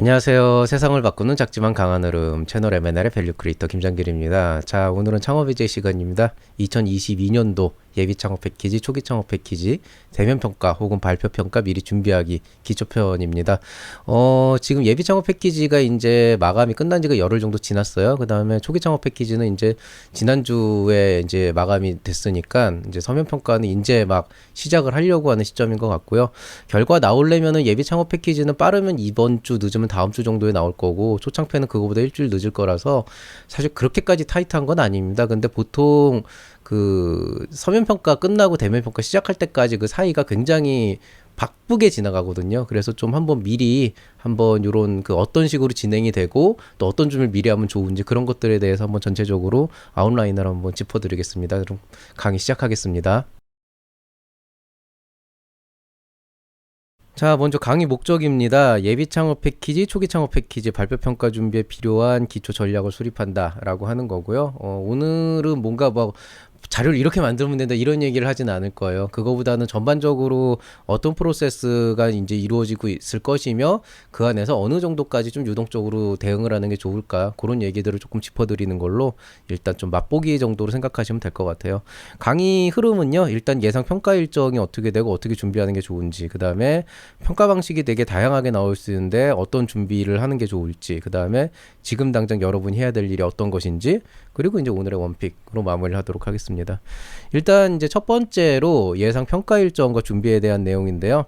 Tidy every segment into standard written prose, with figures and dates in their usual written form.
안녕하세요. 세상을 바꾸는 작지만 강한 흐름 채널 M&L의 밸류 크리에이터 김장길입니다. 자, 오늘은 창업 이제 시간입니다. 2022년도 예비 창업 패키지, 초기 창업 패키지, 대면 평가 혹은 발표 평가 미리 준비하기 기초편입니다. 지금 예비 창업 패키지가 이제 마감이 끝난 지가 열흘 정도 지났어요. 그다음에 초기 창업 패키지는 이제 지난주에 이제 마감이 됐으니까 이제 서면 평가는 이제 막 시작을 하려고 하는 시점인 것 같고요. 결과 나오려면은 예비 창업 패키지는 빠르면 이번 주 늦으면 다음 주 정도에 나올 거고 초창패는 그거보다 일주일 늦을 거라서 사실 그렇게까지 타이트한 건 아닙니다. 근데 보통 그 서면 평가 끝나고 대면 평가 시작할 때까지 그 사이가 굉장히 바쁘게 지나가거든요. 그래서 좀 한번 미리 한번 요런 그 어떤 식으로 진행이 되고 또 어떤 점을 미리 하면 좋은지 그런 것들에 대해서 한번 전체적으로 아웃라인을 한번 짚어드리겠습니다. 그럼 강의 시작하겠습니다. 자, 먼저 강의 목적입니다. 예비 창업 패키지, 초기 창업 패키지 발표 평가 준비에 필요한 기초 전략을 수립한다라고 하는 거고요. 오늘은 뭔가 뭐 자료를 이렇게 만들면 된다 이런 얘기를 하진 않을 거예요. 그거보다는 전반적으로 어떤 프로세스가 이제 이루어지고 있을 것이며 그 안에서 어느 정도까지 좀 유동적으로 대응을 하는 게 좋을까 그런 얘기들을 조금 짚어드리는 걸로 일단 좀 맛보기 정도로 생각하시면 될 것 같아요. 강의 흐름은요. 일단 예상 평가 일정이 어떻게 되고 어떻게 준비하는 게 좋은지, 그 다음에 평가 방식이 되게 다양하게 나올 수 있는데 어떤 준비를 하는 게 좋을지, 그 다음에 지금 당장 여러분이 해야 될 일이 어떤 것인지, 그리고 이제 오늘의 원픽으로 마무리를 하도록 하겠습니다. 일단 이제 첫 번째로 예상 평가 일정과 준비에 대한 내용인데요.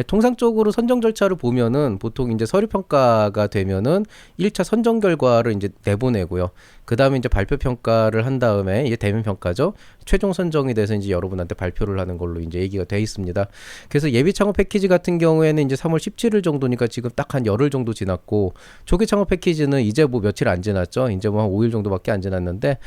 통상적으로 선정 절차를 보면은 보통 이제 서류 평가가 되면은 1차 선정 결과를 이제 내보내고요. 그 다음에 이제 발표 평가를 한 다음에 이게 대면 평가죠. 최종 선정이 돼서 이제 여러분한테 발표를 하는 걸로 이제 얘기가 돼 있습니다. 그래서 예비 창업 패키지 같은 경우에는 이제 3월 17일 정도니까 지금 딱 한 열흘 정도 지났고, 초기 창업 패키지는 이제 뭐 며칠 안 지났죠. 이제 뭐 한 5일 정도밖에 안 지났는데,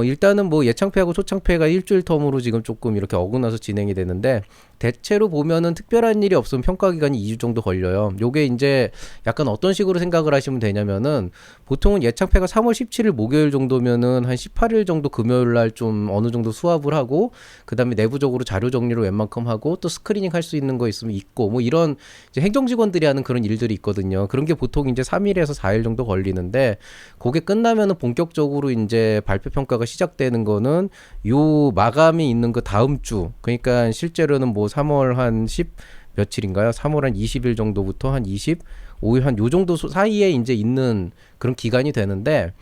일단은 뭐 예창패하고 초창패가 일주일 텀으로 지금 조금 이렇게 어긋나서 진행이 되는데, 대체로 보면은 특별한 일이 없으면 평가 기간이 2주 정도 걸려요. 요게 이제 약간 어떤 식으로 생각을 하시면 되냐면은, 보통은 예창패가 3월 17일 목요일 정도면은 한 18일 정도 금요일 날 좀 어느 정도 수합을 하고, 그다음에 내부적으로 자료 정리를 웬만큼 하고 또 스크리닝 할 수 있는 거 있으면 있고, 뭐 이런 이제 행정직원들이 하는 그런 일들이 있거든요. 그런 게 보통 이제 3일에서 4일 정도 걸리는데, 그게 끝나면은 본격적으로 이제 발표 평가가 시작되는 거는 요 마감이 있는 그 다음 주, 그러니까 실제로는 뭐 3월 한 10 며칠인가요? 3월 한 20일 정도부터 한 25일 한 요 정도 사이에 이제 있는 그런 기간이 되는데,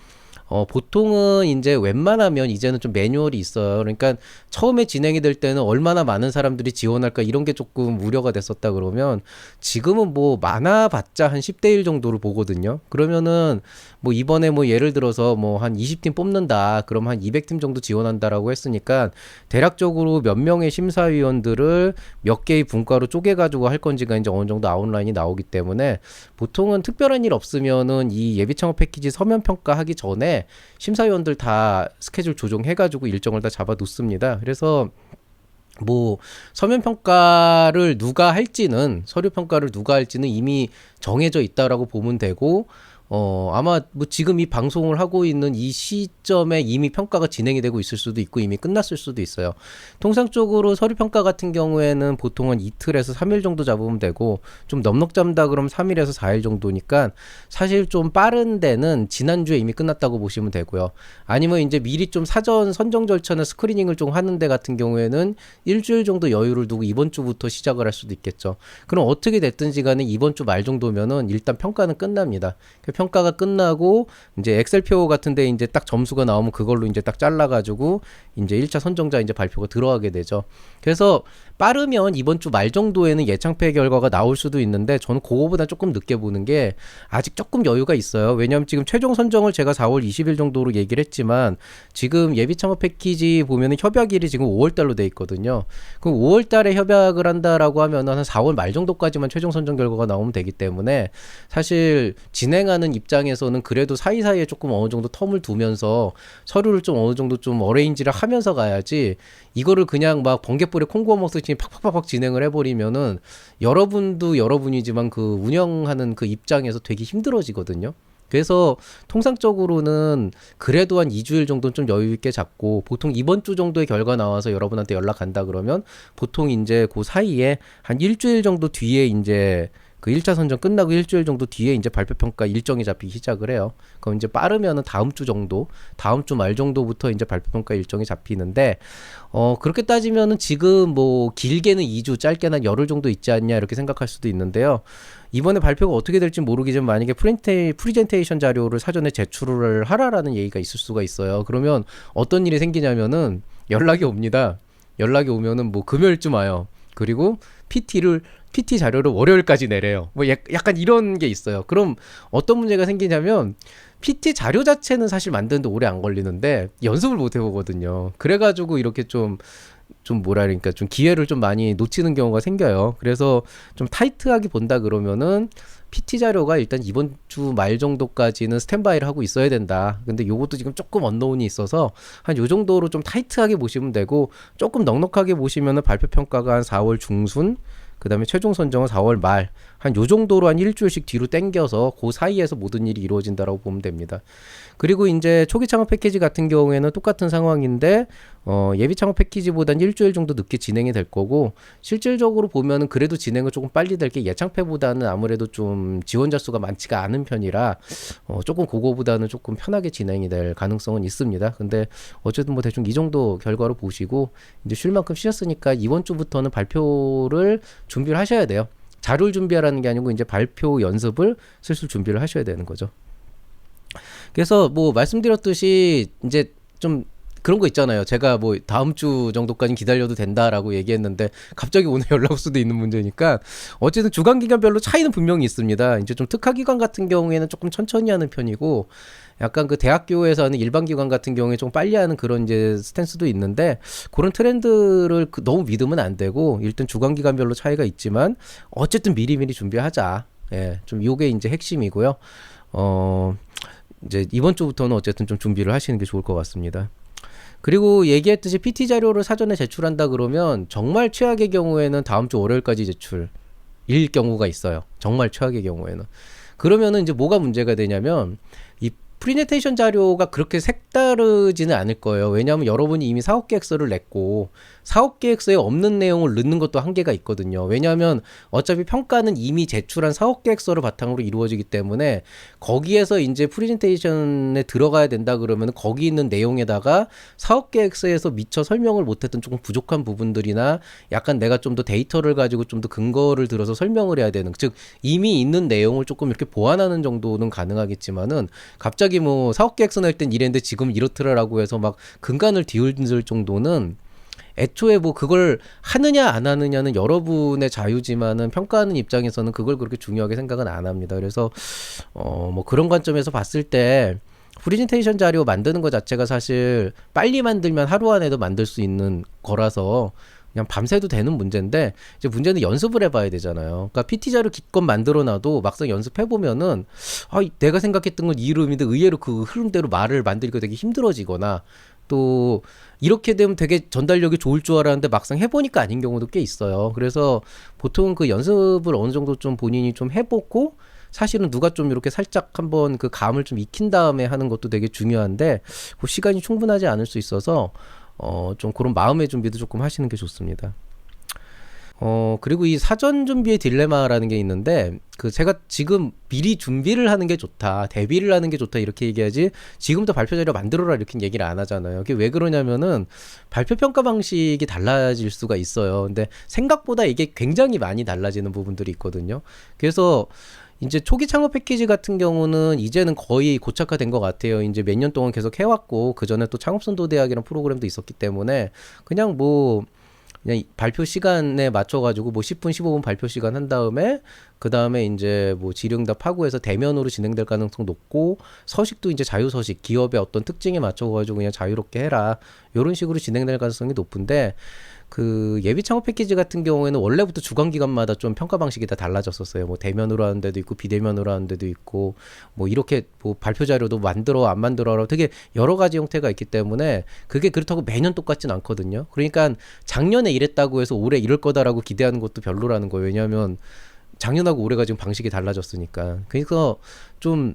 보통은 이제 웬만하면 이제는 좀 매뉴얼이 있어요. 그러니까 처음에 진행이 될 때는 얼마나 많은 사람들이 지원할까 이런 게 조금 우려가 됐었다 그러면, 지금은 뭐 많아봤자 한 10대 1 정도를 보거든요. 그러면은 뭐 이번에 뭐 예를 들어서 뭐 한 20팀 뽑는다. 그럼 한 200팀 정도 지원한다라고 했으니까 대략적으로 몇 명의 심사위원들을 몇 개의 분과로 쪼개가지고 할 건지가 이제 어느 정도 아웃라인이 나오기 때문에, 보통은 특별한 일 없으면은 이 예비 창업 패키지 서면 평가하기 전에 심사위원들 다 스케줄 조정해가지고 일정을 다 잡아 놓습니다. 그래서 뭐 서면 평가를 누가 할지는, 서류 평가를 누가 할지는 이미 정해져 있다라고 보면 되고, 아마 뭐 지금 이 방송을 하고 있는 이 시점에 이미 평가가 진행이 되고 있을 수도 있고 이미 끝났을 수도 있어요. 통상적으로 서류 평가 같은 경우에는 보통 한 이틀에서 3일 정도 잡으면 되고, 좀 넉넉 잡다 그러면 3일에서 4일 정도니까 사실 좀 빠른 데는 지난주에 이미 끝났다고 보시면 되고요. 아니면 이제 미리 좀 사전 선정 절차나 스크리닝을 좀 하는 데 같은 경우에는 일주일 정도 여유를 두고 이번 주부터 시작을 할 수도 있겠죠. 그럼 어떻게 됐든지 간에 이번 주 말 정도면은 일단 평가는 끝납니다. 평가가 끝나고 이제 엑셀표 같은데 이제 딱 점수가 나오면 그걸로 이제 딱 잘라가지고 이제 1차 선정자 이제 발표가 들어가게 되죠. 그래서 빠르면 이번 주 말 정도에는 예창패 결과가 나올 수도 있는데, 저는 그거보다 조금 늦게 보는 게 아직 조금 여유가 있어요. 왜냐하면 지금 최종 선정을 제가 4월 20일 정도로 얘기를 했지만, 지금 예비 창업 패키지 보면은 협약일이 지금 5월 달로 돼 있거든요. 그럼 5월 달에 협약을 한다라고 하면 한 4월 말 정도까지만 최종 선정 결과가 나오면 되기 때문에, 사실 진행하는 입장에서는 그래도 사이사이에 조금 어느 정도 텀을 두면서 서류를 좀 어느 정도 좀 어레인지를 하면서 가야지, 이거를 그냥 막 번개불에 콩구워 먹듯이 팍팍팍팍 진행을 해버리면은 여러분도 여러분이지만 그 운영하는 그 입장에서 되게 힘들어지거든요. 그래서 통상적으로는 그래도 한 2주일 정도는 좀 여유 있게 잡고, 보통 이번 주 정도의 결과 나와서 여러분한테 연락 간다 그러면 보통 이제 그 사이에 한 일주일 정도 뒤에 이제 그 1차 선정 끝나고 일주일 정도 뒤에 이제 발표 평가 일정이 잡히기 시작을 해요. 그럼 이제 빠르면은 다음 주 정도, 다음 주 말 정도부터 이제 발표 평가 일정이 잡히는데 그렇게 따지면은 지금 뭐 길게는 2주, 짧게는 열흘 정도 있지 않냐 이렇게 생각할 수도 있는데요. 이번에 발표가 어떻게 될지 모르겠지만 만약에 프리젠테이션 자료를 사전에 제출을 하라라는 얘기가 있을 수가 있어요. 그러면 어떤 일이 생기냐면은 연락이 옵니다. 연락이 오면은 뭐 금요일쯤 와요. 그리고 PT 자료를 월요일까지 내래요. 뭐 약간 이런 게 있어요. 그럼 어떤 문제가 생기냐면 PT 자료 자체는 사실 만드는데 오래 안 걸리는데 연습을 못 해보거든요. 그래가지고 이렇게 좀 뭐라 그러니까 좀 기회를 좀 많이 놓치는 경우가 생겨요. 그래서 좀 타이트하게 본다 그러면은 PT 자료가 일단 이번 주 말 정도까지는 스탠바이를 하고 있어야 된다. 근데 요것도 지금 조금 언노운이 있어서 한 요 정도로 좀 타이트하게 보시면 되고 조금 넉넉하게 보시면은 발표 평가가 한 4월 중순 그다음에 최종 선정은 4월 말 한 요 정도로 한 일주일씩 뒤로 당겨서 그 사이에서 모든 일이 이루어진다라고 보면 됩니다. 그리고 이제 초기 창업 패키지 같은 경우에는 똑같은 상황인데 예비 창업 패키지보단 일주일 정도 늦게 진행이 될 거고 실질적으로 보면은 그래도 진행을 조금 빨리 될 게 예창패보다는 아무래도 좀 지원자 수가 많지가 않은 편이라 조금 그거보다는 조금 편하게 진행이 될 가능성은 있습니다. 근데 어쨌든 뭐 대충 이 정도 결과로 보시고 이제 쉴 만큼 쉬었으니까 이번 주부터는 발표를 준비를 하셔야 돼요. 자료를 준비하라는 게 아니고 이제 발표 연습을 슬슬 준비를 하셔야 되는 거죠. 그래서 뭐 말씀드렸듯이 이제 좀 그런 거 있잖아요. 제가 뭐 다음 주 정도까지 기다려도 된다라고 얘기했는데 갑자기 오늘 연락 올 수도 있는 문제니까 어쨌든 주간 기간별로 차이는 분명히 있습니다. 이제 좀 특화 기관 같은 경우에는 조금 천천히 하는 편이고 약간 그 대학교에서 하는 일반 기관 같은 경우에 좀 빨리 하는 그런 이제 스탠스도 있는데 그런 트렌드를 너무 믿으면 안 되고 일단 주간 기간별로 차이가 있지만 어쨌든 미리미리 준비하자. 예, 좀 요게 이제 핵심이고요. 이제 이번 주부터는 어쨌든 좀 준비를 하시는 게 좋을 것 같습니다. 그리고 얘기했듯이 PT 자료를 사전에 제출한다 그러면 정말 최악의 경우에는 다음 주 월요일까지 제출일 경우가 있어요. 정말 최악의 경우에는. 그러면은 이제 뭐가 문제가 되냐면 이 프리젠테이션 자료가 그렇게 색다르지는 않을 거예요. 왜냐하면 여러분이 이미 사업 계획서를 냈고 사업 계획서에 없는 내용을 넣는 것도 한계가 있거든요. 왜냐하면 어차피 평가는 이미 제출한 사업 계획서를 바탕으로 이루어지기 때문에 거기에서 이제 프리젠테이션에 들어가야 된다 그러면 거기 있는 내용에다가 사업 계획서에서 미처 설명을 못했던 조금 부족한 부분들이나 약간 내가 좀 더 데이터를 가지고 좀 더 근거를 들어서 설명을 해야 되는 즉 이미 있는 내용을 조금 이렇게 보완하는 정도는 가능하겠지만은 갑자기 뭐 사업계획서 낼 땐 이랬는데 지금 이렇더라라고 해서 막 근간을 뒤흔들 정도는 애초에 뭐 그걸 하느냐 안 하느냐는 여러분의 자유지만은 평가하는 입장에서는 그걸 그렇게 중요하게 생각은 안 합니다. 그래서 뭐 그런 관점에서 봤을 때 프리젠테이션 자료 만드는 것 자체가 사실 빨리 만들면 하루 안에도 만들 수 있는 거라서 그냥 밤새도 되는 문제인데 이제 문제는 연습을 해봐야 되잖아요. 그러니까 PT 자료 기껏 만들어놔도 막상 연습해보면은 내가 생각했던 건 이 흐름인데 의외로 그 흐름대로 말을 만들기가 되게 힘들어지거나 또 이렇게 되면 되게 전달력이 좋을 줄 알았는데 막상 해보니까 아닌 경우도 꽤 있어요. 그래서 보통 그 연습을 어느 정도 좀 본인이 좀 해보고 사실은 누가 좀 이렇게 살짝 한번 그 감을 좀 익힌 다음에 하는 것도 되게 중요한데 그 시간이 충분하지 않을 수 있어서 좀 그런 마음의 준비도 조금 하시는 게 좋습니다. 그리고 이 사전 준비의 딜레마라는 게 있는데 제가 지금 미리 준비를 하는 게 좋다, 대비를 하는 게 좋다 이렇게 얘기하지 지금부터 발표 자료 만들어라 이렇게 얘기를 안 하잖아요. 이게 왜 그러냐면은 발표 평가 방식이 달라질 수가 있어요. 근데 생각보다 이게 굉장히 많이 달라지는 부분들이 있거든요. 그래서 이제 초기 창업 패키지 같은 경우는 이제는 거의 고착화된 것 같아요. 이제 몇 년 동안 계속 해왔고 그 전에 또 창업선도대학이라는 프로그램도 있었기 때문에 그냥 발표 시간에 맞춰가지고 10분, 15분 발표 시간 한 다음에 그 다음에 이제 질의응답 하고 해서 대면으로 진행될 가능성 높고 서식도 이제 자유서식 기업의 어떤 특징에 맞춰가지고 그냥 자유롭게 해라 이런 식으로 진행될 가능성이 높은데 그 예비 창업 패키지 같은 경우에는 원래부터 주관 기관마다 좀 평가 방식이 다 달라졌었어요. 대면으로 하는 데도 있고 비대면으로 하는 데도 있고 이렇게 발표 자료도 만들어 안 만들어라 되게 여러 가지 형태가 있기 때문에 그게 그렇다고 매년 똑같진 않거든요. 그러니까 작년에 이랬다고 해서 올해 이럴 거다라고 기대하는 것도 별로라는 거예요. 왜냐하면 작년하고 올해가 지금 방식이 달라졌으니까. 그래서 좀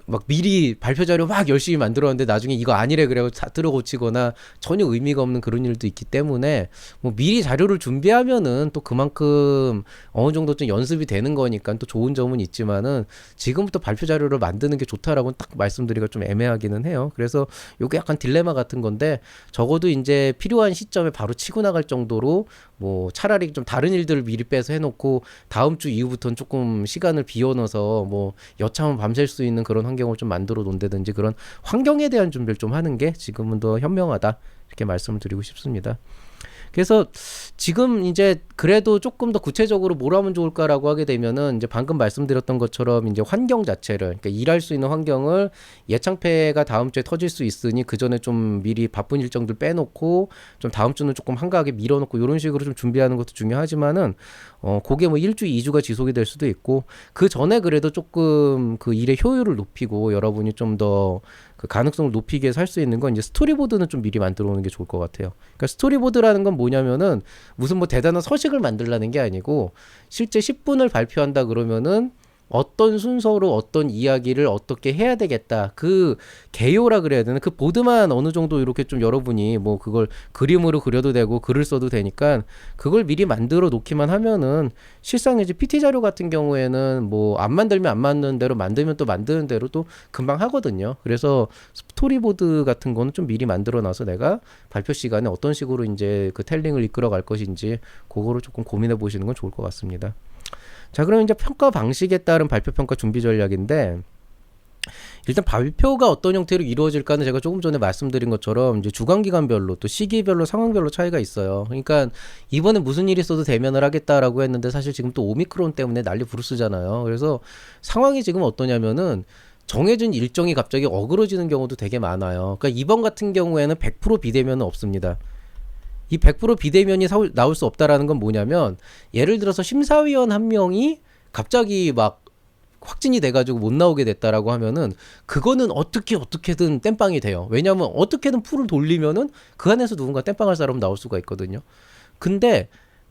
막 미리 발표 자료 막 열심히 만들었는데 나중에 이거 아니래 그래고 다 들어 고치거나 전혀 의미가 없는 그런 일도 있기 때문에 뭐 미리 자료를 준비하면은 또 그만큼 어느 정도 좀 연습이 되는 거니까 또 좋은 점은 있지만은 지금부터 발표 자료를 만드는 게 좋다라고는 딱 말씀드리기가 좀 애매하기는 해요. 그래서 요게 약간 딜레마 같은 건데 적어도 이제 필요한 시점에 바로 치고 나갈 정도로 뭐 차라리 좀 다른 일들을 미리 빼서 해놓고 다음 주 이후부터는 조금 시간을 비워넣어서 뭐 여차하면 밤샐 수 있는 그런 환경을 좀 만들어 놓는다든지 그런 환경에 대한 준비를 좀 하는 게 지금은 더 현명하다 이렇게 말씀을 드리고 싶습니다. 그래서 지금 이제 그래도 조금 더 구체적으로 뭘 하면 좋을까라고 하게 되면은 이제 방금 말씀드렸던 것처럼 이제 환경 자체를 그러니까 일할 수 있는 환경을 예창패가 다음 주에 터질 수 있으니 그 전에 좀 미리 바쁜 일정들 빼놓고 좀 다음 주는 조금 한가하게 밀어놓고 이런 식으로 좀 준비하는 것도 중요하지만은 그게 뭐 1주, 2주가 지속이 될 수도 있고 그 전에 그래도 조금 그 일의 효율을 높이고 여러분이 좀 더 그 가능성을 높이게 위해서 할 수 있는 건 이제 스토리보드는 좀 미리 만들어 오는 게 좋을 것 같아요. 그러니까 스토리보드라는 건 뭐냐면은 무슨 뭐 대단한 서식을 만들라는 게 아니고 실제 10분을 발표한다 그러면은 어떤 순서로 어떤 이야기를 어떻게 해야 되겠다. 그 개요라 그래야 되나? 그 보드만 어느 정도 이렇게 좀 여러분이 뭐 그걸 그림으로 그려도 되고 글을 써도 되니까 그걸 미리 만들어 놓기만 하면은 실상 이제 PT 자료 같은 경우에는 뭐 안 만들면 안 만드는 대로 만들면 또 만드는 대로 또 금방 하거든요. 그래서 스토리보드 같은 거는 좀 미리 만들어 놔서 내가 발표 시간에 어떤 식으로 이제 그 텔링을 이끌어 갈 것인지 그거를 조금 고민해 보시는 건 좋을 것 같습니다. 자, 그럼 이제 평가 방식에 따른 발표 평가 준비 전략인데 일단 발표가 어떤 형태로 이루어질까는 제가 조금 전에 말씀드린 것처럼 이제 주관 기관별로 또 시기별로 상황별로 차이가 있어요. 그러니까 이번에 무슨 일이 있어도 대면을 하겠다라고 했는데 사실 지금 또 오미크론 때문에 난리 부르스잖아요. 그래서 상황이 지금 어떠냐면은 정해진 일정이 갑자기 어그러지는 경우도 되게 많아요. 그러니까 이번 같은 경우에는 100% 비대면은 없습니다. 이 100% 비대면이 나올 수 없다라는 건 뭐냐면 예를 들어서 심사위원 한 명이 갑자기 막 확진이 돼가지고 못 나오게 됐다라고 하면은 그거는 어떻게든 땜빵이 돼요. 왜냐하면 어떻게든 풀을 돌리면은 그 안에서 누군가 땜빵할 사람 나올 수가 있거든요. 근데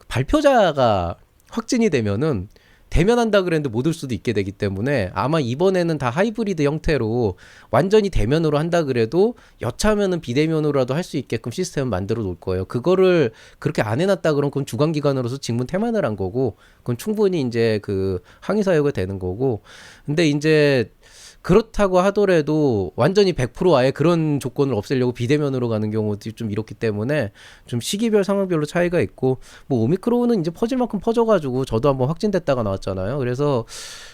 발표자가 확진이 되면은 대면한다 그랬는데 못 올 수도 있게 되기 때문에 아마 이번에는 다 하이브리드 형태로 완전히 대면으로 한다 그래도 여차하면은 비대면으로라도 할 수 있게끔 시스템을 만들어 놓을 거예요. 그거를 그렇게 안 해놨다 그러면 그건 주관기관으로서 직문 태만을 한 거고 그건 충분히 이제 그 항의 사유가 되는 거고 근데 이제 그렇다고 하더라도 완전히 100% 아예 그런 조건을 없애려고 비대면으로 가는 경우도 좀 이렇기 때문에 좀 시기별 상황별로 차이가 있고 뭐 오미크론은 이제 퍼질 만큼 퍼져가지고 저도 한번 확진됐다가 나왔잖아요. 그래서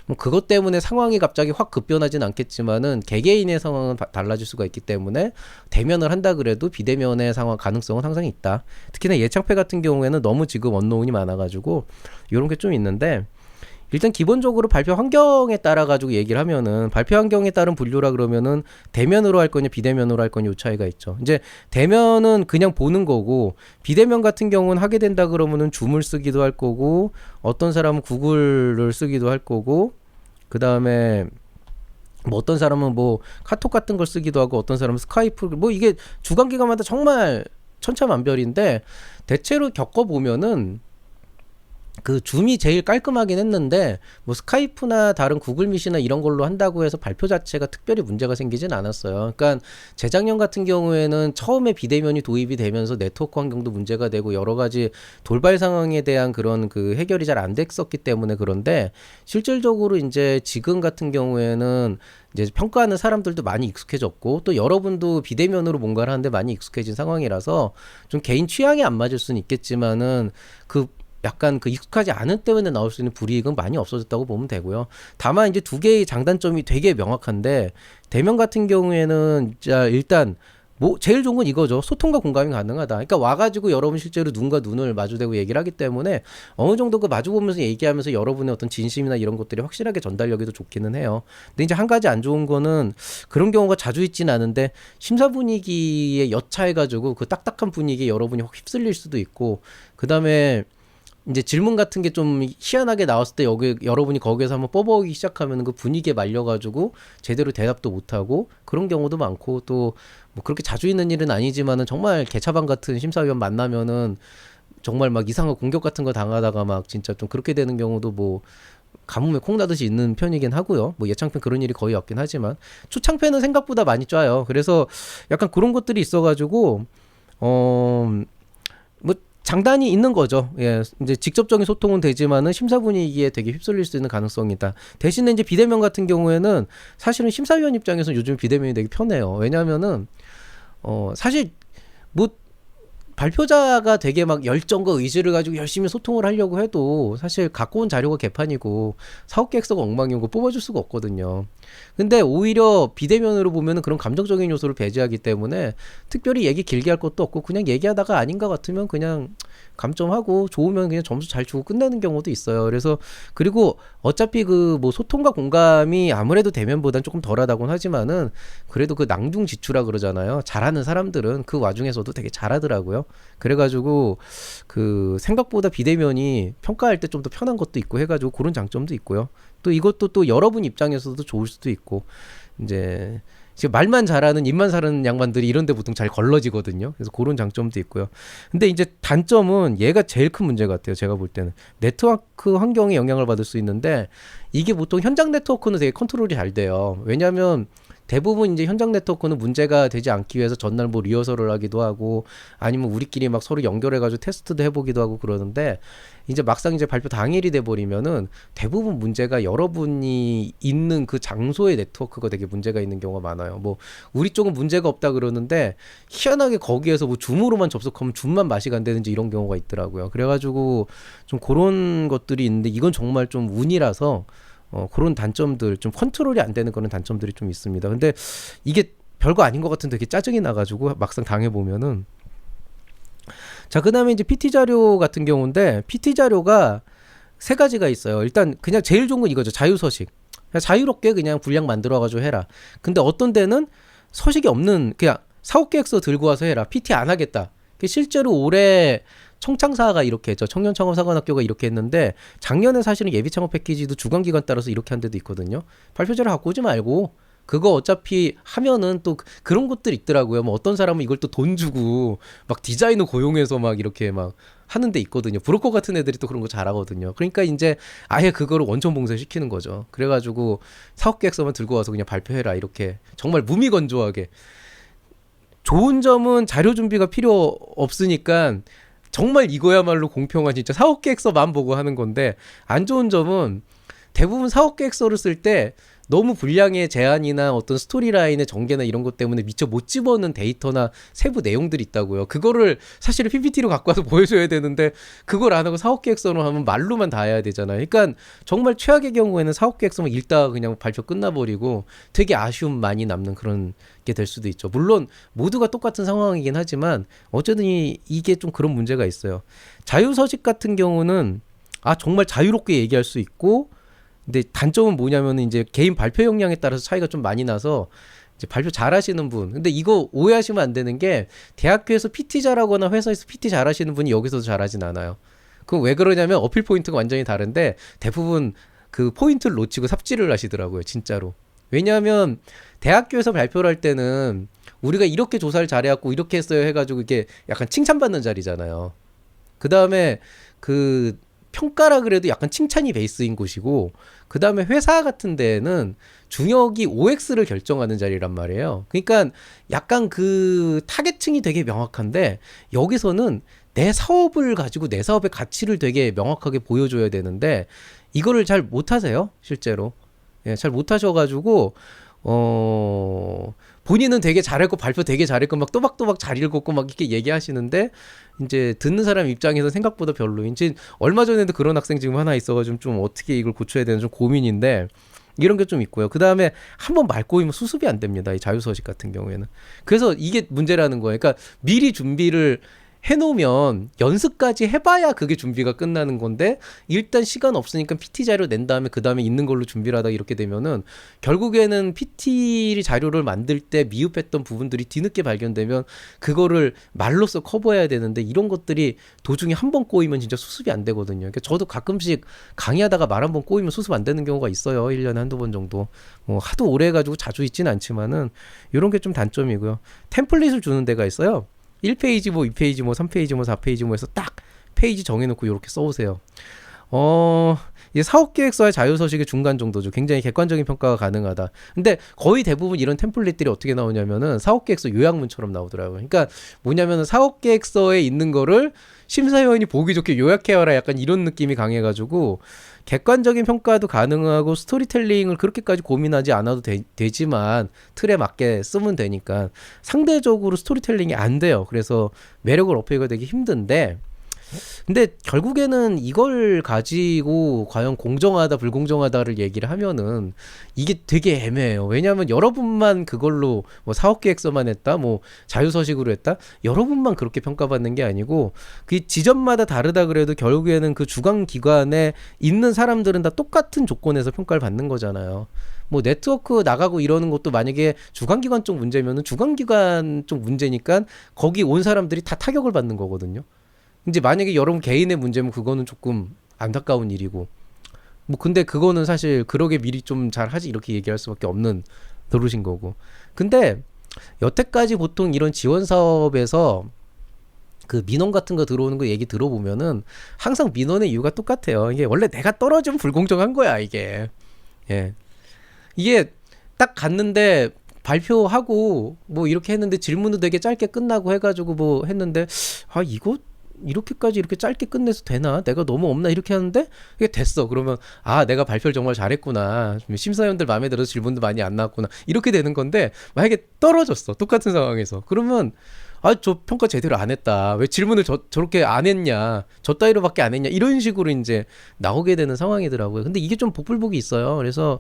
뭐 그것 때문에 상황이 갑자기 확 급변하진 않겠지만은 개개인의 상황은 달라질 수가 있기 때문에 대면을 한다 그래도 비대면의 상황 가능성은 항상 있다. 특히나 예창패 같은 경우에는 너무 지금 언노운이 많아가지고 이런 게 좀 있는데 일단 기본적으로 발표 환경에 따라 가지고 얘기를 하면은 발표 환경에 따른 분류라 그러면은 대면으로 할 거냐 비대면으로 할 거냐 이 차이가 있죠. 이제 대면은 그냥 보는 거고 비대면 같은 경우는 하게 된다 그러면은 줌을 쓰기도 할 거고 어떤 사람은 구글을 쓰기도 할 거고 그다음에 뭐 어떤 사람은 뭐 카톡 같은 걸 쓰기도 하고 어떤 사람은 스카이프 뭐 이게 주관기관마다 정말 천차만별인데 대체로 겪어보면은 그 줌이 제일 깔끔하긴 했는데 뭐 스카이프나 다른 구글 미시나 이런 걸로 한다고 해서 발표 자체가 특별히 문제가 생기진 않았어요. 그러니까 재작년 같은 경우에는 처음에 비대면이 도입이 되면서 네트워크 환경도 문제가 되고 여러 가지 돌발 상황에 대한 그런 그 해결이 잘 안 됐었기 때문에 그런데 실질적으로 이제 지금 같은 경우에는 이제 평가하는 사람들도 많이 익숙해졌고 또 여러분도 비대면으로 뭔가를 하는데 많이 익숙해진 상황이라서 좀 개인 취향에 안 맞을 수는 있겠지만은 그 약간 그 익숙하지 않은 때문에 나올 수 있는 불이익은 많이 없어졌다고 보면 되고요. 다만 이제 두 개의 장단점이 되게 명확한데 대면 같은 경우에는 진짜 일단 뭐 제일 좋은 건 이거죠. 소통과 공감이 가능하다. 그러니까 와가지고 여러분 실제로 눈과 눈을 마주대고 얘기를 하기 때문에 어느 정도 그 마주보면서 얘기하면서 여러분의 어떤 진심이나 이런 것들이 확실하게 전달력이 더 좋기는 해요. 근데 이제 한 가지 안 좋은 거는 그런 경우가 자주 있진 않은데 심사 분위기에 여차해가지고 그 딱딱한 분위기에 여러분이 확 휩쓸릴 수도 있고 그 다음에 이제 질문 같은 게 좀 희한하게 나왔을 때 여기 여러분이 거기에서 한번 뻐벅이기 시작하면 그 분위기에 말려가지고 제대로 대답도 못하고 그런 경우도 많고 또 뭐 그렇게 자주 있는 일은 아니지만은 정말 개차반 같은 심사위원 만나면은 정말 막 이상한 공격 같은 거 당하다가 막 진짜 좀 그렇게 되는 경우도 뭐 가뭄에 콩나듯이 있는 편이긴 하고요. 뭐 예창편 그런 일이 거의 없긴 하지만 초창편은 생각보다 많이 쪄요. 그래서 약간 그런 것들이 있어가지고 뭐 장단이 있는 거죠. 예, 이제 직접적인 소통은 되지만은 심사 분위기에 되게 휩쓸릴 수 있는 가능성이 있다. 대신에 이제 비대면 같은 경우에는 사실은 심사위원 입장에서 요즘 비대면이 되게 편해요. 왜냐하면은 사실 뭐 발표자가 되게 막 열정과 의지를 가지고 열심히 소통을 하려고 해도 사실 갖고 온 자료가 개판이고 사업 계획서가 엉망이고 뽑아줄 수가 없거든요. 근데 오히려 비대면으로 보면은 그런 감정적인 요소를 배제하기 때문에 특별히 얘기 길게 할 것도 없고 그냥 얘기하다가 아닌 것 같으면 그냥 감점하고 좋으면 그냥 점수 잘 주고 끝내는 경우도 있어요. 그래서 그리고 어차피 그 뭐 소통과 공감이 아무래도 대면보단 조금 덜하다곤 하지만은 그래도 그 낭중지추라 그러잖아요. 잘하는 사람들은 그 와중에서도 되게 잘하더라고요. 그래가지고 그 생각보다 비대면이 평가할 때 좀 더 편한 것도 있고 해가지고 그런 장점도 있고요. 또 이것도 또 여러분 입장에서도 좋을 수도 있고 이제 지금 말만 잘하는 입만 사는 양반들이 이런 데 보통 잘 걸러지거든요. 그래서 그런 장점도 있고요. 근데 이제 단점은 얘가 제일 큰 문제 같아요. 제가 볼 때는 네트워크 환경에 영향을 받을 수 있는데 이게 보통 현장 네트워크는 되게 컨트롤이 잘 돼요. 왜냐하면 대부분 이제 현장 네트워크는 문제가 되지 않기 위해서 전날 뭐 리허설을 하기도 하고 아니면 우리끼리 막 서로 연결해가지고 테스트도 해보기도 하고 그러는데 이제 막상 이제 발표 당일이 돼버리면은 대부분 문제가 여러분이 있는 그 장소의 네트워크가 되게 문제가 있는 경우가 많아요. 뭐 우리 쪽은 문제가 없다 그러는데 희한하게 거기에서 뭐 줌으로만 접속하면 줌만 맛이 간다든지 이런 경우가 있더라고요. 그래가지고 좀 그런 것들이 있는데 이건 정말 좀 운이라서 그런 단점들 좀 컨트롤이 안 되는 그런 단점들이 좀 있습니다. 근데 이게 별거 아닌 것 같은데 되게 짜증이 나가지고 막상 당해보면은 자 그다음에 이제 PT 자료 같은 경우인데 PT 자료가 세 가지가 있어요. 일단 그냥 제일 좋은 건 이거죠. 자유서식. 그냥 자유롭게 그냥 분량 만들어가지고 해라. 근데 어떤 데는 서식이 없는 그냥 사업계획서 들고 와서 해라. PT 안 하겠다. 실제로 올해 청창사가 이렇게 했죠. 청년창업사관학교가 이렇게 했는데 작년에 사실은 예비창업 패키지도 주관기관 따라서 이렇게 한 데도 있거든요. 발표자를 갖고 오지 말고 그거 어차피 하면은 또 그런 것들 있더라고요. 뭐 어떤 사람은 이걸 또 돈 주고 막 디자이너 고용해서 막 이렇게 막 하는 데 있거든요. 브로커 같은 애들이 또 그런 거 잘하거든요. 그러니까 이제 아예 그거를 원천 봉쇄시키는 거죠. 그래가지고 사업계획서만 들고 와서 그냥 발표해라 이렇게 정말 무미건조하게. 좋은 점은 자료 준비가 필요 없으니까 정말 이거야말로 공평한 진짜 사업계획서만 보고 하는 건데 안 좋은 점은 대부분 사업계획서를 쓸 때 너무 분량의 제한이나 어떤 스토리라인의 전개나 이런 것 때문에 미처 못 집어넣는 데이터나 세부 내용들이 있다고요. 그거를 사실 PPT로 갖고 와서 보여줘야 되는데 그걸 안 하고 사업계획서로 하면 말로만 다 해야 되잖아요. 그러니까 정말 최악의 경우에는 사업계획서만 읽다가 그냥 발표 끝나버리고 되게 아쉬움 많이 남는 그런 게 될 수도 있죠. 물론 모두가 똑같은 상황이긴 하지만 어쨌든 이게 좀 그런 문제가 있어요. 자유서식 같은 경우는 정말 자유롭게 얘기할 수 있고 근데 단점은 뭐냐면은 이제 개인 발표 역량에 따라서 차이가 좀 많이 나서 이제 발표 잘하시는 분. 근데 이거 오해하시면 안 되는 게 대학교에서 PT 잘하거나 회사에서 PT 잘하시는 분이 여기서도 잘하진 않아요. 그럼 왜 그러냐면 어필 포인트가 완전히 다른데 대부분 그 포인트를 놓치고 삽질을 하시더라고요, 진짜로. 왜냐하면 대학교에서 발표를 할 때는 우리가 이렇게 조사를 잘해갖고 이렇게 했어요 해가지고 이게 약간 칭찬받는 자리잖아요. 그 다음에 그 평가라 그래도 약간 칭찬이 베이스인 곳이고 그 다음에 회사 같은 데는 중역이 OX를 결정하는 자리란 말이에요. 그러니까 약간 그 타겟층이 되게 명확한데 여기서는 내 사업을 가지고 내 사업의 가치를 되게 명확하게 보여줘야 되는데 이거를 잘 못하세요 실제로. 예, 잘 못하셔가지고 본인은 되게 잘했고 발표 되게 잘했고 막 또박또박 잘 읽었고 막 이렇게 얘기하시는데 이제 듣는 사람 입장에서 생각보다 별로인. 이제 얼마 전에도 그런 학생 지금 하나 있어가지고 좀 어떻게 이걸 고쳐야 되는 좀 고민인데 이런 게 좀 있고요. 그 다음에 한번 말 꼬이면 수습이 안 됩니다. 이 자유서식 같은 경우에는. 그래서 이게 문제라는 거예요. 그러니까 미리 준비를 해놓으면 연습까지 해봐야 그게 준비가 끝나는 건데 일단 시간 없으니까 PT 자료 낸 다음에 그 다음에 있는 걸로 준비를 하다 이렇게 되면은 결국에는 PT 자료를 만들 때 미흡했던 부분들이 뒤늦게 발견되면 그거를 말로써 커버해야 되는데 이런 것들이 도중에 한 번 꼬이면 진짜 수습이 안 되거든요. 그러니까 저도 가끔씩 강의하다가 말 한 번 꼬이면 수습 안 되는 경우가 있어요. 1년에 한두 번 정도. 뭐 하도 오래 해가지고 자주 있지는 않지만은 이런 게 좀 단점이고요. 템플릿을 주는 데가 있어요. 1페이지 뭐 2페이지 뭐 3페이지 뭐 4페이지 뭐 해서 딱 페이지 정해놓고 이렇게 써오세요. 이제 사업 계획서와 자유 서식의 중간 정도죠. 굉장히 객관적인 평가가 가능하다. 근데 거의 대부분 이런 템플릿들이 어떻게 나오냐면은 사업 계획서 요약문처럼 나오더라고요. 그러니까 뭐냐면은 사업 계획서에 있는 거를 심사위원이 보기 좋게 요약해와라, 약간 이런 느낌이 강해가지고 객관적인 평가도 가능하고 스토리텔링을 그렇게까지 고민하지 않아도 되지만 틀에 맞게 쓰면 되니까 상대적으로 스토리텔링이 안 돼요. 그래서 매력을 어필가 되기 힘든데, 근데 결국에는 이걸 가지고 과연 공정하다 불공정하다를 얘기를 하면은 이게 되게 애매해요. 왜냐하면 여러분만 그걸로 뭐 사업계획서만 했다, 뭐 자유서식으로 했다, 여러분만 그렇게 평가받는 게 아니고 그 지점마다 다르다 그래도 결국에는 그 주관기관에 있는 사람들은 다 똑같은 조건에서 평가를 받는 거잖아요. 뭐 네트워크 나가고 이러는 것도 만약에 주관기관 쪽 문제면은 주관기관 쪽 문제니까 거기 온 사람들이 다 타격을 받는 거거든요. 이제 만약에 여러분 개인의 문제면 그거는 조금 안타까운 일이고, 뭐 근데 그거는 사실 그러게 미리 좀 잘하지 이렇게 얘기할 수밖에 없는 노릇인 거고. 근데 여태까지 보통 이런 지원 사업에서 그 민원 같은 거 들어오는 거 얘기 들어보면은 항상 민원의 이유가 똑같아요. 이게 원래 내가 떨어지면 불공정한 거야, 이게. 예. 이게 딱 갔는데 발표하고 뭐 이렇게 했는데 질문도 되게 짧게 끝나고 해가지고 뭐 했는데, 아 이거 이렇게까지 이렇게 짧게 끝내서 되나? 내가 너무 없나? 이렇게 하는데 이게 됐어. 그러면 아 내가 발표를 정말 잘했구나. 심사위원들 마음에 들어서 질문도 많이 안 나왔구나. 이렇게 되는 건데, 만약에 떨어졌어. 똑같은 상황에서. 그러면 아 저 평가 제대로 안 했다. 왜 질문을 저렇게 안 했냐? 저 따위로밖에 안 했냐? 이런 식으로 이제 나오게 되는 상황이더라고요. 근데 이게 좀 복불복이 있어요. 그래서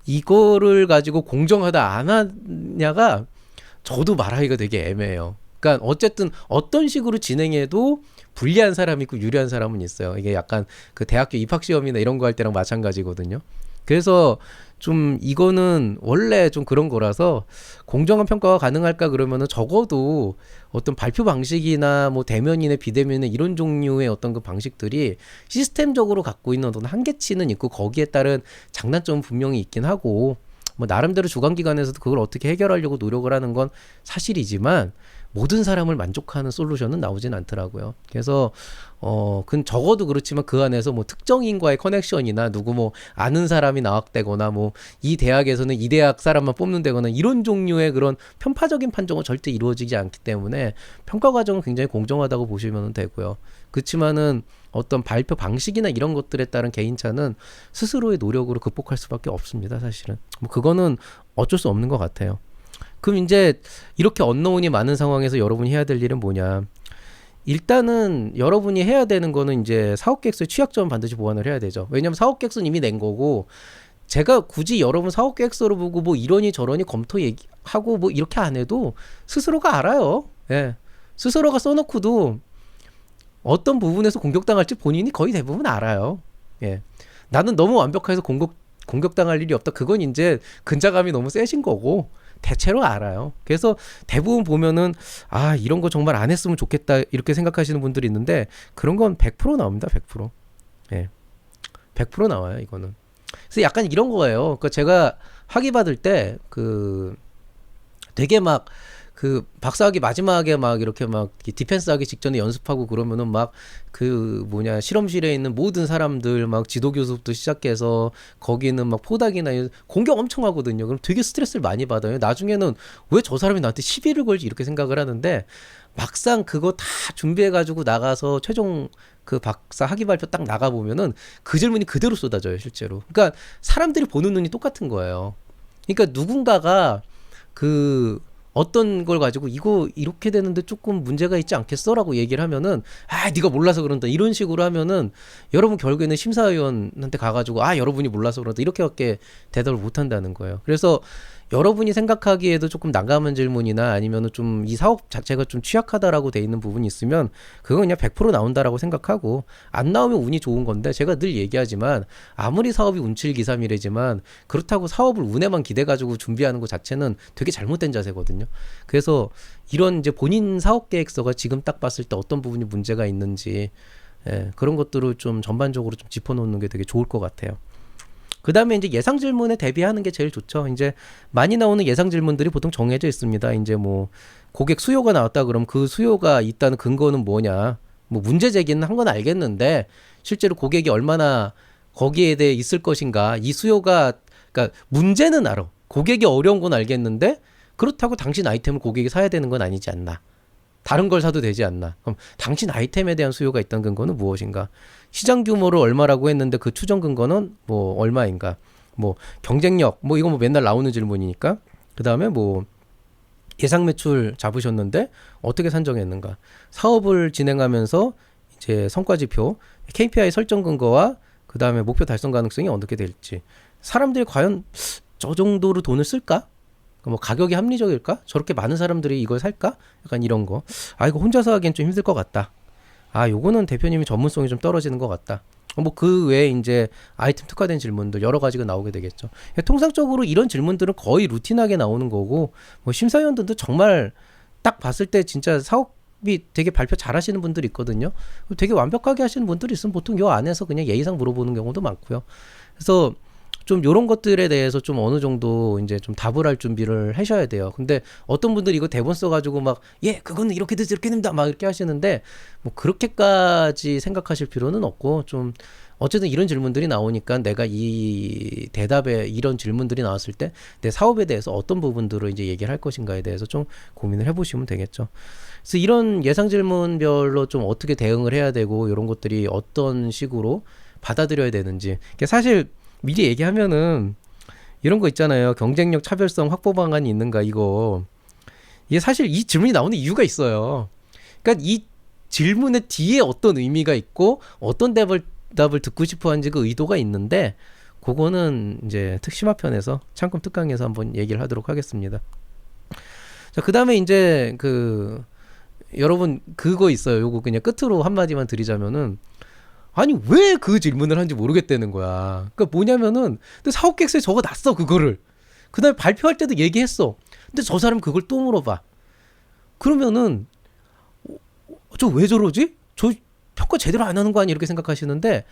이거를 가지고 공정하다 안 하냐가 저도 말하기가 되게 애매해요. 그러니까 어쨌든 어떤 식으로 진행해도 불리한 사람이 있고 유리한 사람은 있어요. 이게 약간 그 대학교 입학 시험이나 이런 거 할 때랑 마찬가지거든요. 그래서 좀 이거는 원래 좀 그런 거라서 공정한 평가가 가능할까 그러면은 적어도 어떤 발표 방식이나 뭐 대면이나 비대면이나 이런 종류의 어떤 그 방식들이 시스템적으로 갖고 있는 어떤 한계치는 있고 거기에 따른 장단점은 분명히 있긴 하고, 뭐 나름대로 주관기관에서도 그걸 어떻게 해결하려고 노력을 하는 건 사실이지만 모든 사람을 만족하는 솔루션은 나오진 않더라고요. 그래서 그 적어도 그렇지만 그 안에서 뭐 특정인과의 커넥션이나 누구 뭐 아는 사람이 나왔다거나 뭐 이 대학에서는 이 대학 사람만 뽑는다거나 이런 종류의 그런 편파적인 판정은 절대 이루어지지 않기 때문에 평가 과정은 굉장히 공정하다고 보시면 되고요. 그렇지만은 어떤 발표 방식이나 이런 것들에 따른 개인차는 스스로의 노력으로 극복할 수밖에 없습니다, 사실은. 뭐 그거는 어쩔 수 없는 것 같아요. 그럼 이제 이렇게 언노운이 많은 상황에서 여러분이 해야 될 일은 뭐냐? 일단은 여러분이 해야 되는 거는 이제 사업계획서의 취약점은 반드시 보완을 해야 되죠. 왜냐하면 사업계획서는 이미 낸 거고, 제가 굳이 여러분 사업계획서를 보고 뭐 이러니 저러니 검토 얘기하고 뭐 이렇게 안 해도 스스로가 알아요. 예. 스스로가 써놓고도 어떤 부분에서 공격당할지 본인이 거의 대부분 알아요. 예. 나는 너무 완벽해서 공격당할 일이 없다. 그건 이제 근자감이 너무 세신 거고, 대체로 알아요. 그래서 대부분 보면은 아 이런 거 정말 안 했으면 좋겠다 이렇게 생각하시는 분들이 있는데, 그런 건 100% 나옵니다. 100%. 예. 100% 나와요, 이거는. 그래서 약간 이런 거예요. 그러니까 제가 학위 받을 때 그 되게 막 그 박사학위 마지막에 막 이렇게 막 디펜스 하기 직전에 연습하고 그러면은 막 그 뭐냐 실험실에 있는 모든 사람들 막 지도교수부터 시작해서 거기는 막 포닥이나 공격 엄청 하거든요. 그럼 되게 스트레스를 많이 받아요. 나중에는 왜 저 사람이 나한테 시비를 걸지 이렇게 생각을 하는데, 막상 그거 다 준비해가지고 나가서 최종 그 박사 학위 발표 딱 나가 보면은 그 질문이 그대로 쏟아져요, 실제로. 그러니까 사람들이 보는 눈이 똑같은 거예요. 그러니까 누군가가 그 어떤 걸 가지고 이거 이렇게 되는데 조금 문제가 있지 않겠어라고 얘기를 하면은 아 네가 몰라서 그런다 이런 식으로 하면은 여러분 결국에는 심사위원한테 가가지고 아 여러분이 몰라서 그런다 이렇게밖에 대답을 못 한다는 거예요. 그래서 여러분이 생각하기에도 조금 난감한 질문이나 아니면은 좀 이 사업 자체가 좀 취약하다라고 돼 있는 부분이 있으면 그건 그냥 100% 나온다라고 생각하고, 안 나오면 운이 좋은 건데, 제가 늘 얘기하지만 아무리 사업이 운칠기삼이래지만 그렇다고 사업을 운에만 기대가지고 준비하는 것 자체는 되게 잘못된 자세거든요. 그래서 이런 이제 본인 사업 계획서가 지금 딱 봤을 때 어떤 부분이 문제가 있는지, 예, 그런 것들을 좀 전반적으로 좀 짚어놓는 게 되게 좋을 것 같아요. 그 다음에 이제 예상 질문에 대비하는 게 제일 좋죠. 이제 많이 나오는 예상 질문들이 보통 정해져 있습니다. 이제 뭐 고객 수요가 나왔다 그러면 그 수요가 있다는 근거는 뭐냐. 뭐 문제 제기는 한 건 알겠는데 실제로 고객이 얼마나 거기에 대해 있을 것인가. 이 수요가 그러니까 문제는 알아. 고객이 어려운 건 알겠는데 그렇다고 당신 아이템을 고객이 사야 되는 건 아니지 않나. 다른 걸 사도 되지 않나. 그럼 당신 아이템에 대한 수요가 있다는 근거는 무엇인가? 시장 규모를 얼마라고 했는데 그 추정 근거는 뭐 얼마인가? 뭐 경쟁력, 뭐 이거 뭐 맨날 나오는 질문이니까. 그다음에 뭐 예상 매출 잡으셨는데 어떻게 산정했는가? 사업을 진행하면서 이제 성과 지표, KPI 설정 근거와 그다음에 목표 달성 가능성이 어떻게 될지. 사람들이 과연 저 정도로 돈을 쓸까? 뭐 가격이 합리적일까? 저렇게 많은 사람들이 이걸 살까? 약간 이런 거. 아, 이거 혼자서 하기엔 좀 힘들 것 같다. 아, 요거는 대표님이 전문성이 좀 떨어지는 것 같다. 뭐 그 외에 이제 아이템 특화된 질문들 여러 가지가 나오게 되겠죠. 통상적으로 이런 질문들은 거의 루틴하게 나오는 거고, 뭐 심사위원들도 정말 딱 봤을 때 진짜 사업이 되게 발표 잘 하시는 분들이 있거든요. 되게 완벽하게 하시는 분들이 있으면 보통 요 안에서 그냥 예의상 물어보는 경우도 많고요. 그래서 좀 요런 것들에 대해서 좀 어느 정도 이제 좀 답을 할 준비를 하셔야 돼요. 근데 어떤 분들이 이거 대본 써가지고 막, 예, 그거는 이렇게 돼서 이렇게 됩니다. 막 이렇게 하시는데, 뭐 그렇게까지 생각하실 필요는 없고, 좀, 어쨌든 이런 질문들이 나오니까 내가 이 대답에 이런 질문들이 나왔을 때 내 사업에 대해서 어떤 부분들을 이제 얘기를 할 것인가에 대해서 좀 고민을 해보시면 되겠죠. 그래서 이런 예상 질문별로 좀 어떻게 대응을 해야 되고, 이런 것들이 어떤 식으로 받아들여야 되는지. 사실 미리 얘기하면은 이런 거 있잖아요. 경쟁력 차별성 확보 방안이 있는가 이거. 이게 사실 이 질문이 나오는 이유가 있어요. 그러니까 이 질문의 뒤에 어떤 의미가 있고 어떤 답을 듣고 싶어 하는지 그 의도가 있는데 그거는 이제 특심화편에서 창금 특강에서 한번 얘기를 하도록 하겠습니다. 자, 그다음에 이제 그 여러분 그거 있어요. 요거 그냥 끝으로 한마디만 드리자면은 아니 왜 그 질문을 하는지 모르겠다는 거야. 그러니까 뭐냐면은 근데 사업 계획서에 적어놨어 그거를. 그다음에 발표할 때도 얘기했어. 근데 저 사람 그걸 또 물어봐. 그러면은 저 왜 저러지? 저 평가 제대로 안 하는 거 아니 이렇게 생각하시는데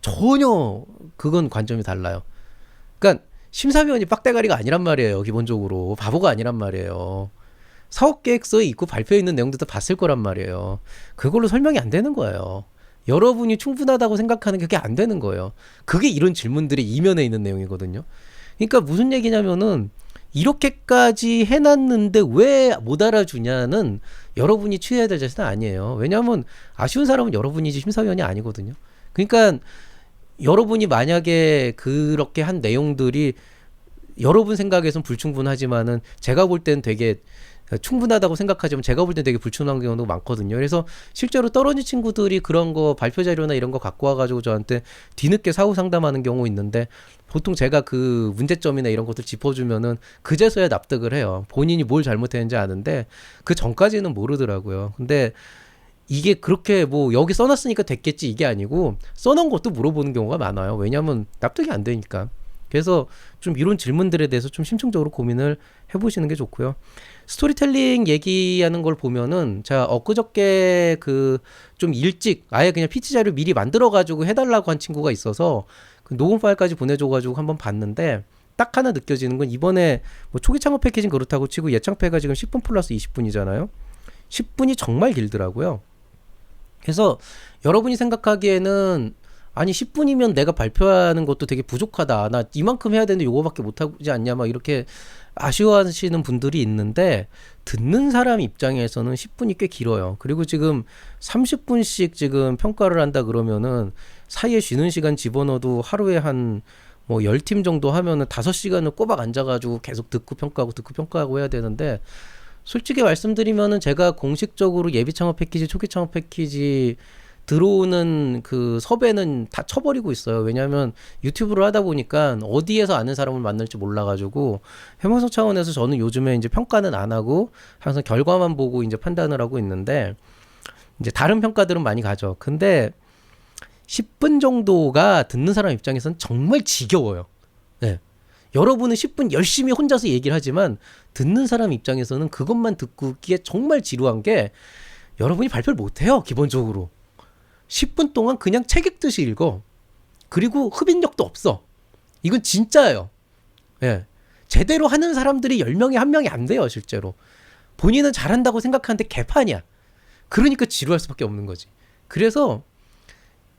전혀 그건 관점이 달라요. 그러니까 심사위원이 빡대가리가 아니란 말이에요. 기본적으로 바보가 아니란 말이에요. 사업 계획서에 있고 발표에 있는 내용들도 봤을 거란 말이에요. 그걸로 설명이 안 되는 거예요. 여러분이 충분하다고 생각하는 게 그게 안 되는 거예요. 그게 이런 질문들의 이면에 있는 내용이거든요. 그러니까 무슨 얘기냐면은 이렇게까지 해놨는데 왜 못 알아주냐는 여러분이 취해야 될 자세는 아니에요. 왜냐하면 아쉬운 사람은 여러분이지 심사위원이 아니거든요. 그러니까 여러분이 만약에 그렇게 한 내용들이 여러분 생각에선 불충분하지만은 제가 볼 때는 되게 충분하다고 생각하지만 제가 볼 때 되게 불충분한 경우도 많거든요. 그래서 실제로 떨어진 친구들이 그런 거 발표 자료나 이런 거 갖고 와가지고 저한테 뒤늦게 사후 상담하는 경우 있는데 보통 제가 그 문제점이나 이런 것들 짚어주면은 그제서야 납득을 해요. 본인이 뭘 잘못했는지 아는데 그 전까지는 모르더라고요. 근데 이게 그렇게 뭐 여기 써놨으니까 됐겠지 이게 아니고 써놓은 것도 물어보는 경우가 많아요. 왜냐하면 납득이 안 되니까. 그래서 좀 이런 질문들에 대해서 좀 심층적으로 고민을 해보시는 게 좋고요. 스토리텔링 얘기하는 걸 보면은 자 엊그저께 그 좀 일찍 아예 그냥 피치 자료 미리 만들어가지고 해달라고 한 친구가 있어서 그 녹음 파일까지 보내줘가지고 한번 봤는데 딱 하나 느껴지는 건 이번에 뭐 초기 창업 패키지는 그렇다고 치고 예창패가 지금 10분 플러스 20분이잖아요. 10분이 정말 길더라고요. 그래서 여러분이 생각하기에는 아니 10분이면 내가 발표하는 것도 되게 부족하다. 나 이만큼 해야 되는데 요거밖에 못하지 않냐 막 이렇게 아쉬워하시는 분들이 있는데 듣는 사람 입장에서는 10분이 꽤 길어요. 그리고 지금 30분씩 지금 평가를 한다 그러면은 사이에 쉬는 시간 집어넣어도 하루에 한 뭐 10팀 정도 하면은 5시간을 꼬박 앉아가지고 계속 듣고 평가하고 해야 되는데 솔직히 말씀드리면은 제가 공식적으로 예비 창업 패키지, 초기 창업 패키지 들어오는 그 섭외는 다 쳐버리고 있어요. 왜냐하면 유튜브를 하다 보니까 어디에서 아는 사람을 만날지 몰라가지고 해명성 차원에서 저는 요즘에 이제 평가는 안 하고 항상 결과만 보고 이제 판단을 하고 있는데 이제 다른 평가들은 많이 가죠. 근데 10분 정도가 듣는 사람 입장에서는 정말 지겨워요. 네. 여러분은 10분 열심히 혼자서 얘기를 하지만 듣는 사람 입장에서는 그것만 듣기에 정말 지루한 게 여러분이 발표를 못해요. 기본적으로. 10분 동안 그냥 책 읽듯이 읽어. 그리고 흡인력도 없어. 이건 진짜예요. 예. 제대로 하는 사람들이 10명에 1명이 안 돼요, 실제로. 본인은 잘한다고 생각하는데 개판이야. 그러니까 지루할 수밖에 없는 거지. 그래서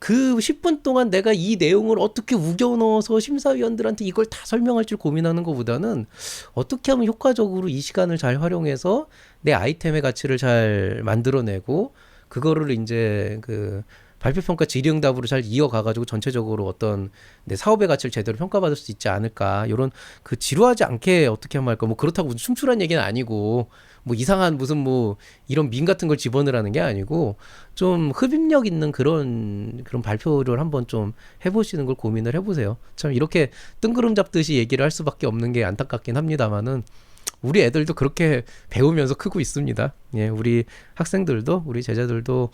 그 10분 동안 내가 이 내용을 어떻게 우겨 넣어서 심사위원들한테 이걸 다 설명할지 고민하는 것보다는 어떻게 하면 효과적으로 이 시간을 잘 활용해서 내 아이템의 가치를 잘 만들어내고 그거를 이제 그 발표평가 질의응답으로 잘 이어가가지고 전체적으로 어떤 내 사업의 가치를 제대로 평가받을 수 있지 않을까. 이런 그 지루하지 않게 어떻게 하면 할까. 뭐 그렇다고 무슨 춤추란 얘기는 아니고 뭐 이상한 무슨 뭐 이런 밈 같은 걸 집어넣으라는 게 아니고 좀 흡입력 있는 그런 발표를 한번 좀 해보시는 걸 고민을 해보세요. 참 이렇게 뜬구름 잡듯이 얘기를 할 수밖에 없는 게 안타깝긴 합니다만은 우리 애들도 그렇게 배우면서 크고 있습니다. 예, 우리 학생들도 우리 제자들도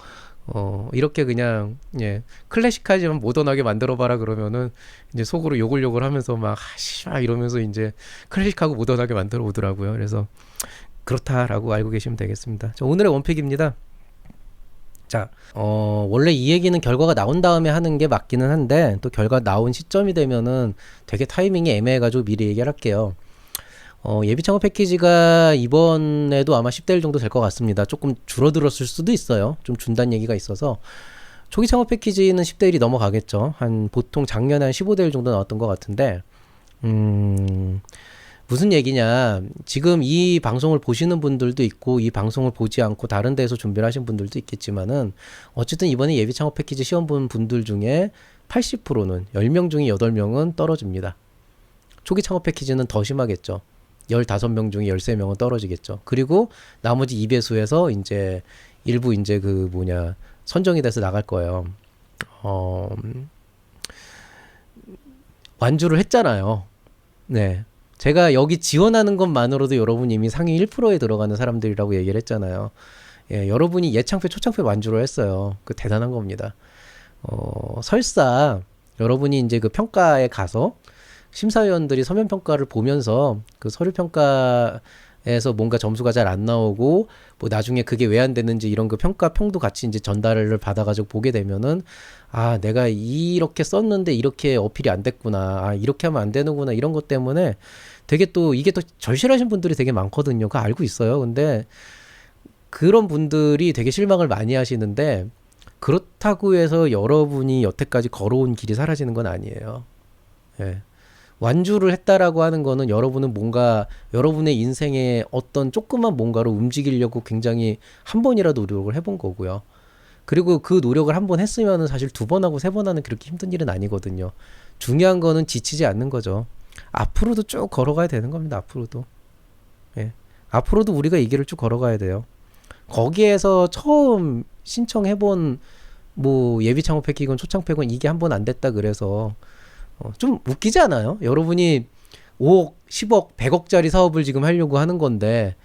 이렇게 그냥 예, 클래식하지만 모던하게 만들어봐라 그러면은 이제 속으로 요글요글 하면서 막 하시마 이러면서 이제 클래식하고 모던하게 만들어 오더라고요. 그래서 그렇다라고 알고 계시면 되겠습니다. 자, 오늘의 원픽입니다. 자, 원래 이 얘기는 결과가 나온 다음에 하는 게 맞기는 한데 또 결과 나온 시점이 되면은 되게 타이밍이 애매해가지고 미리 얘기를 할게요. 예비 창업 패키지가 이번에도 아마 10대 1 정도 될 것 같습니다. 조금 줄어들었을 수도 있어요. 좀 준다는 얘기가 있어서. 초기 창업 패키지는 10대 1이 넘어가겠죠. 한 보통 작년에 한 15대 1 정도 나왔던 것 같은데 무슨 얘기냐. 지금 이 방송을 보시는 분들도 있고 이 방송을 보지 않고 다른 데에서 준비를 하신 분들도 있겠지만은 어쨌든 이번에 예비 창업 패키지 시험 본 분들 중에 80%는 10명 중에 8명은 떨어집니다. 초기 창업 패키지는 더 심하겠죠. 15명 중에 13명은 떨어지겠죠. 그리고 나머지 2배수에서 이제 일부 이제 그 뭐냐 선정이 돼서 나갈 거예요. 완주를 했잖아요. 네. 제가 여기 지원하는 것만으로도 여러분 이미 상위 1%에 들어가는 사람들이라고 얘기를 했잖아요. 예, 여러분이 예창패, 초창패 완주를 했어요. 그 대단한 겁니다. 설사 여러분이 이제 그 평가에 가서 심사위원들이 서면 평가를 보면서 그 서류 평가에서 뭔가 점수가 잘 안 나오고 뭐 나중에 그게 왜 안 됐는지 이런 그 평가평도 같이 이제 전달을 받아가지고 보게 되면은 아 내가 이렇게 썼는데 이렇게 어필이 안 됐구나 아 이렇게 하면 안 되는구나 이런 것 때문에 되게 또 이게 또 절실하신 분들이 되게 많거든요. 그거 알고 있어요. 근데 그런 분들이 되게 실망을 많이 하시는데 그렇다고 해서 여러분이 여태까지 걸어온 길이 사라지는 건 아니에요. 예. 완주를 했다라고 하는 거는 여러분은 뭔가 여러분의 인생에 어떤 조그만 뭔가로 움직이려고 굉장히 한 번이라도 노력을 해본 거고요. 그리고 그 노력을 한 번 했으면은 사실 2번 하고 3번 하는 그렇게 힘든 일은 아니거든요. 중요한 거는 지치지 않는 거죠. 앞으로도 쭉 걸어가야 되는 겁니다. 앞으로도. 예. 앞으로도 우리가 이 길을 쭉 걸어가야 돼요. 거기에서 처음 신청해본 뭐 예비 창업 패키건 초창 패건 이게 한 번 안 됐다 그래서 좀 웃기지 않아요? 여러분이 5억, 10억, 100억짜리 사업을 지금 하려고 하는 건데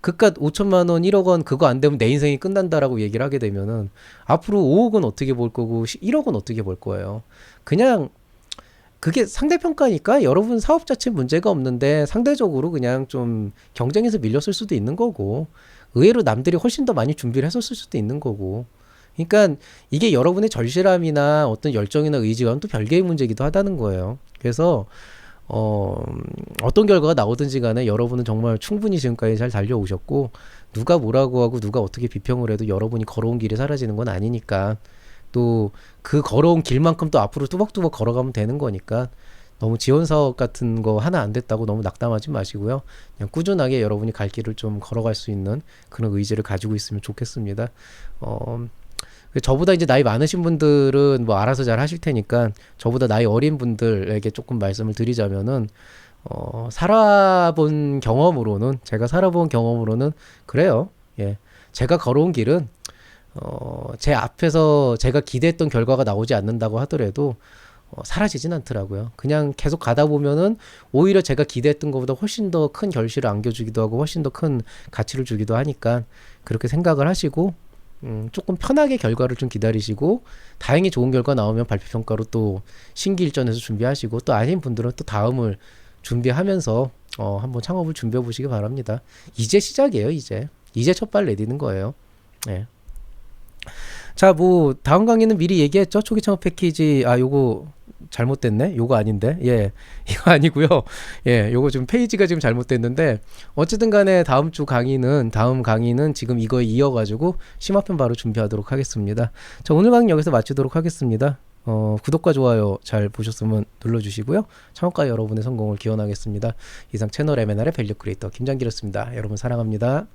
그깟 5천만 원, 1억 원 그거 안 되면 내 인생이 끝난다라고 얘기를 하게 되면은 앞으로 5억은 어떻게 벌 거고 1억은 어떻게 벌 거예요. 그냥 그게 상대평가니까 여러분 사업 자체 문제가 없는데 상대적으로 그냥 좀 경쟁에서 밀렸을 수도 있는 거고 의외로 남들이 훨씬 더 많이 준비를 했었을 수도 있는 거고 그러니까 이게 여러분의 절실함이나 어떤 열정이나 의지와는 또 별개의 문제이기도 하다는 거예요. 그래서 어떤 결과가 나오든지 간에 여러분은 정말 충분히 지금까지 잘 달려오셨고 누가 뭐라고 하고 누가 어떻게 비평을 해도 여러분이 걸어온 길이 사라지는 건 아니니까 또 그 걸어온 길만큼 또 앞으로 뚜벅뚜벅 걸어가면 되는 거니까 너무 지원 사업 같은 거 하나 안 됐다고 너무 낙담하지 마시고요. 그냥 꾸준하게 여러분이 갈 길을 좀 걸어갈 수 있는 그런 의지를 가지고 있으면 좋겠습니다. 저보다 이제 나이 많으신 분들은 뭐 알아서 잘 하실 테니까 저보다 나이 어린 분들에게 조금 말씀을 드리자면은 살아본 경험으로는 제가 살아본 경험으로는 그래요. 예. 제가 걸어온 길은 제 앞에서 제가 기대했던 결과가 나오지 않는다고 하더라도 사라지진 않더라고요. 그냥 계속 가다 보면은 오히려 제가 기대했던 것보다 훨씬 더 큰 결실을 안겨주기도 하고 훨씬 더 큰 가치를 주기도 하니까 그렇게 생각을 하시고 조금 편하게 결과를 좀 기다리시고 다행히 좋은 결과 나오면 발표평가로 또 신기일전에서 준비하시고 또 아닌 분들은 또 다음을 준비하면서 한번 창업을 준비해 보시기 바랍니다. 이제 시작이에요. 이제 첫 발 내디는 거예요. 네. 자, 뭐 다음 강의는 미리 얘기했죠. 초기 창업 패키지 요거 잘못됐네. 요거 아닌데. 예. 이거 아니고요. 예. 요거 좀 페이지가 지금 잘못됐는데 어쨌든 간에 다음 강의는 지금 이거에 이어가지고 심화편 바로 준비하도록 하겠습니다. 자, 오늘 강의 여기서 마치도록 하겠습니다. 구독과 좋아요 잘 보셨으면 눌러주시고요. 창업가 여러분의 성공을 기원하겠습니다. 이상 채널 M&R의 밸류 크리에이터 김장기였습니다. 여러분 사랑합니다.